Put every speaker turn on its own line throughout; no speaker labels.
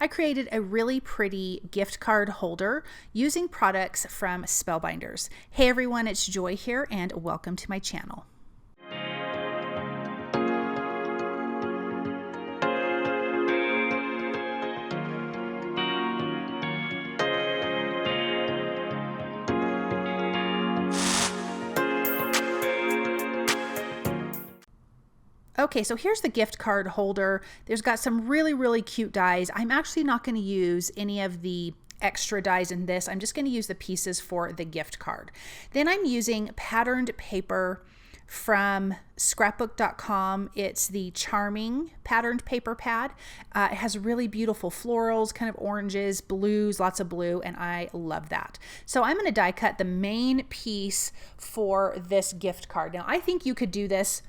I created a really pretty gift card holder using products from Spellbinders. Hey everyone, it's Joy here and welcome to my channel. Okay, so here's the gift card holder. There's got some really cute dies. I'm actually not going to use any of the extra dies in this. I'm just going to use the pieces for the gift card. Then I'm using patterned paper from scrapbook.com. It's the Charming patterned paper pad. It has really beautiful florals, kind of oranges, blues, lots of blue, and I love that. So I'm going to die cut the main piece for this gift card. Now I think you could do this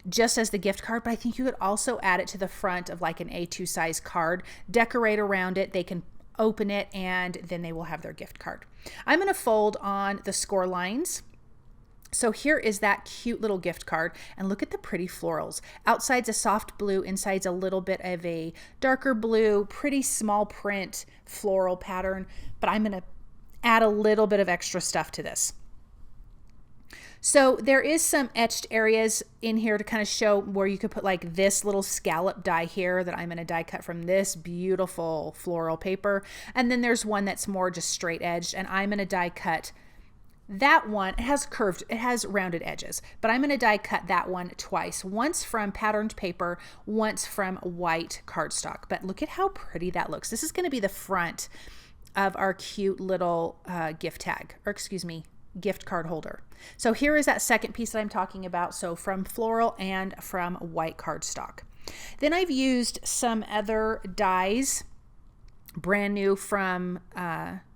just as the gift card, but I think you could also add it to the front of like an A2 size card, decorate around it, they can open it, and then they will have their gift card. I'm going to fold on the score lines. So here is that cute little gift card, and look at the pretty florals. Outside's a soft blue, inside's a little bit of a darker blue, pretty small print floral pattern, but I'm going to add a little bit of extra stuff to this. So there is some etched areas in here to kind of show where you could put like this little scallop die here that I'm going to die cut from this beautiful floral paper. And then there's one that's more just straight edged, and I'm going to die cut that one. It has rounded edges, but I'm going to die cut that one twice, once from patterned paper, once from white cardstock. But look at how pretty that looks. This is going to be the front of our cute little gift card holder. So here is that second piece that I'm talking about. So from floral and from white cardstock. Then I've used some other dies, brand new from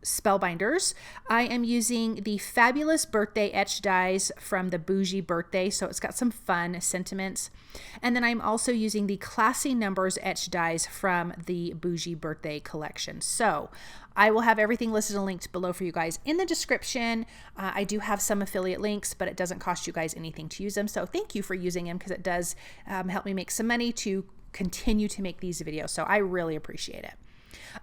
Spellbinders. I am using the Fabulous Birthday Etched dies from the Bougie birthday, so it's got some fun sentiments. And then I'm also using the Classy Numbers Etched dies from the Bougie birthday collection. So I will have everything listed and linked below for you guys in the description. I do have some affiliate links, but it doesn't cost you guys anything to use them. So thank you for using them, because it does help me make some money to continue to make these videos. So I really appreciate it.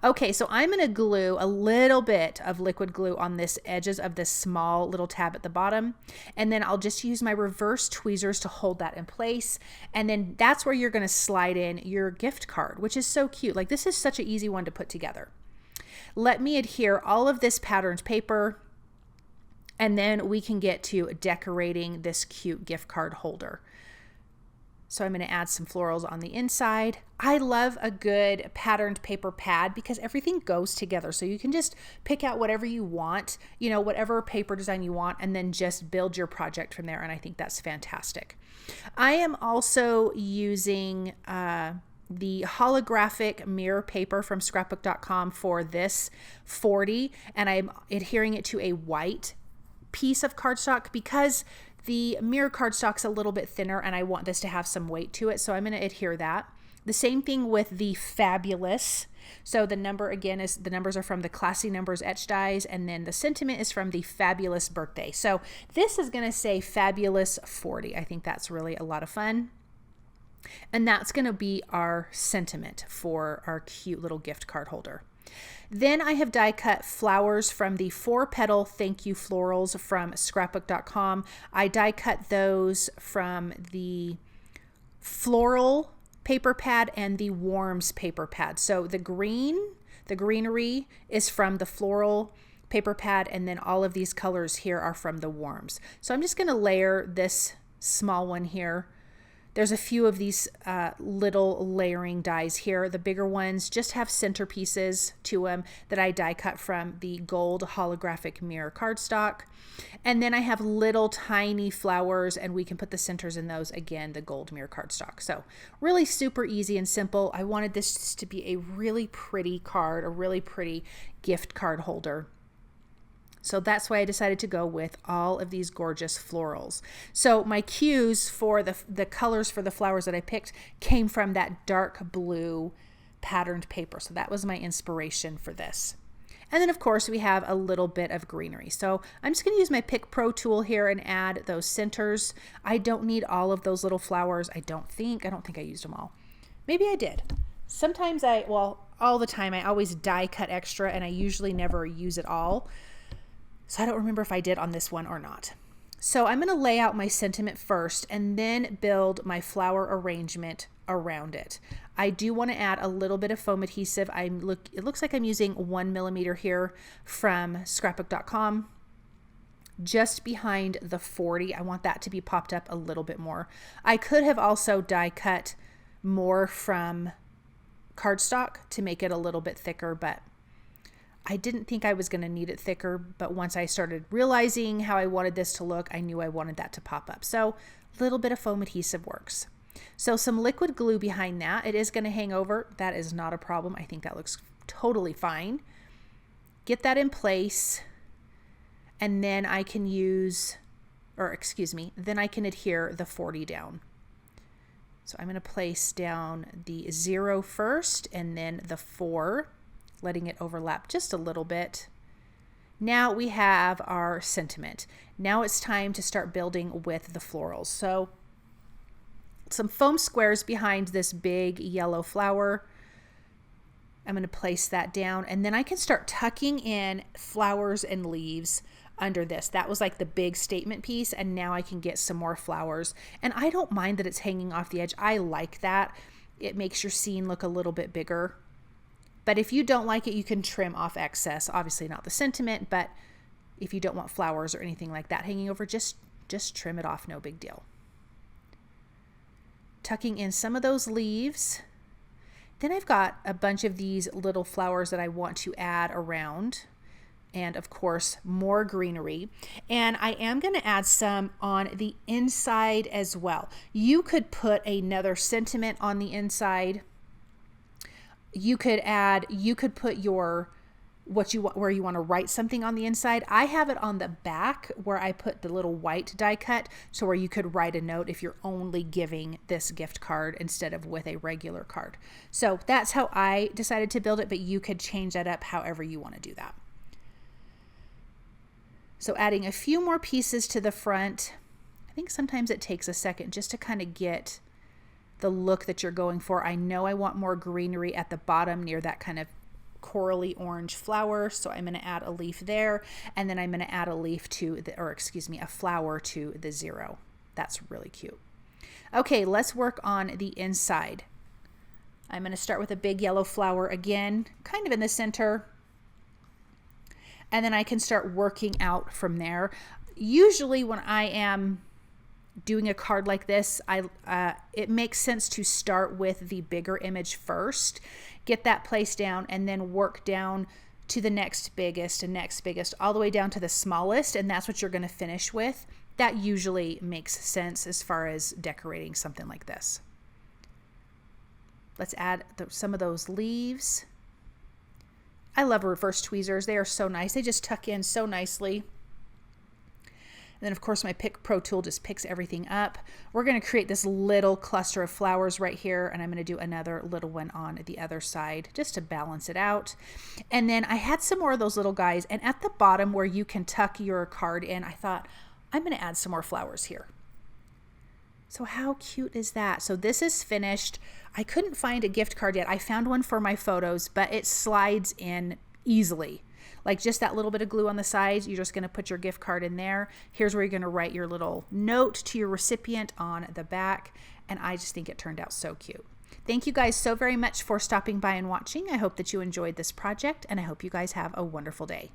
Okay, so I'm going to glue a little bit of liquid glue on this edges of this small little tab at the bottom, and then I'll just use my reverse tweezers to hold that in place, and then that's where you're going to slide in your gift card, which is so cute. Like, this is such an easy one to put together. Let me adhere all of this patterned paper, and then we can get to decorating this cute gift card holder. So I'm going to add some florals on the inside. I love a good patterned paper pad because everything goes together. So you can just pick out whatever you want, you know, whatever paper design you want, and then just build your project from there. And I think that's fantastic. I am also using the holographic mirror paper from scrapbook.com for this 40, and I'm adhering it to a white piece of cardstock because the mirror cardstock's a little bit thinner and I want this to have some weight to it, so I'm going to adhere that. The same thing with the Fabulous. So the number again is, the numbers are from the Classy Numbers Etched dies, and then the sentiment is from the Fabulous birthday. So this is going to say Fabulous 40. I think that's really a lot of fun. And that's going to be our sentiment for our cute little gift card holder. Then I have die cut flowers from the 4-petal Thank You Florals from scrapbook.com. I die cut those from the Floral paper pad and the Warms paper pad. So the greenery is from the Floral paper pad, and then all of these colors here are from the Warms. So I'm just going to layer this small one here. There's a few of these little layering dies here. The bigger ones just have centerpieces to them that I die cut from the gold holographic mirror cardstock. And then I have little tiny flowers, and we can put the centers in those, again, the gold mirror cardstock. So really super easy and simple. I wanted this to be a really pretty card, a really pretty gift card holder. So that's why I decided to go with all of these gorgeous florals. So my cues for the colors for the flowers that I picked came from that dark blue patterned paper. So that was my inspiration for this. And then of course we have a little bit of greenery. So I'm just going to use my Pick Pro tool here and add those centers. I don't need all of those little flowers. I don't think I used them all. Maybe I did. Sometimes all the time. I always die cut extra and I usually never use it all. So I don't remember if I did on this one or not. So I'm going to lay out my sentiment first and then build my flower arrangement around it. I do want to add a little bit of foam adhesive. It looks like I'm using 1 millimeter here from scrapbook.com. Just behind the 40. I want that to be popped up a little bit more. I could have also die cut more from cardstock to make it a little bit thicker, but I didn't think I was going to need it thicker, but once I started realizing how I wanted this to look, I knew I wanted that to pop up. So a little bit of foam adhesive works. So some liquid glue behind that. It is going to hang over. That is not a problem. I think that looks totally fine. Get that in place, and then I can then I can adhere the 40 down. So I'm going to place down the 0 first and then the 4, letting it overlap just a little bit. Now we have our sentiment. Now it's time to start building with the florals. So some foam squares behind this big yellow flower. I'm going to place that down, and then I can start tucking in flowers and leaves under this. That was like the big statement piece, and now I can get some more flowers. And I don't mind that it's hanging off the edge. I like that. It makes your scene look a little bit bigger. But if you don't like it, you can trim off excess. Obviously not the sentiment, but if you don't want flowers or anything like that hanging over, just trim it off, no big deal. Tucking in some of those leaves. Then I've got a bunch of these little flowers that I want to add around. And of course, more greenery. And I am going to add some on the inside as well. You could put another sentiment on the inside. You could put your where you want to write something on the inside. I have it on the back where I put the little white die cut, so where you could write a note if you're only giving this gift card instead of with a regular card. So that's how I decided to build it, but you could change that up however you want to do that. So adding a few more pieces to the front. I think sometimes it takes a second just to kind of get the look that you're going for. I know I want more greenery at the bottom near that kind of corally orange flower, so I'm going to add a leaf there, and then I'm going to add a leaf to the, a flower to the 0. That's really cute. Okay, let's work on the inside. I'm going to start with a big yellow flower again, kind of in the center, and then I can start working out from there. Usually when I am doing a card like this, it makes sense to start with the bigger image first, get that placed down, and then work down to the next biggest and next biggest, all the way down to the smallest, and that's what you're going to finish with. That usually makes sense as far as decorating something like this. Let's add some of those leaves. I love reverse tweezers. They are so nice. They just tuck in so nicely. And then of course my Pick Pro tool just picks everything up. We're going to create this little cluster of flowers right here, and I'm going to do another little one on the other side just to balance it out. And then I had some more of those little guys, and at the bottom where you can tuck your card in, I thought I'm going to add some more flowers here. So how cute is that? So this is finished. I couldn't find a gift card yet. I found one for my photos, but it slides in easily. Like just that little bit of glue on the sides, you're just going to put your gift card in there. Here's where you're going to write your little note to your recipient on the back. And I just think it turned out so cute. Thank you guys so very much for stopping by and watching. I hope that you enjoyed this project, and I hope you guys have a wonderful day.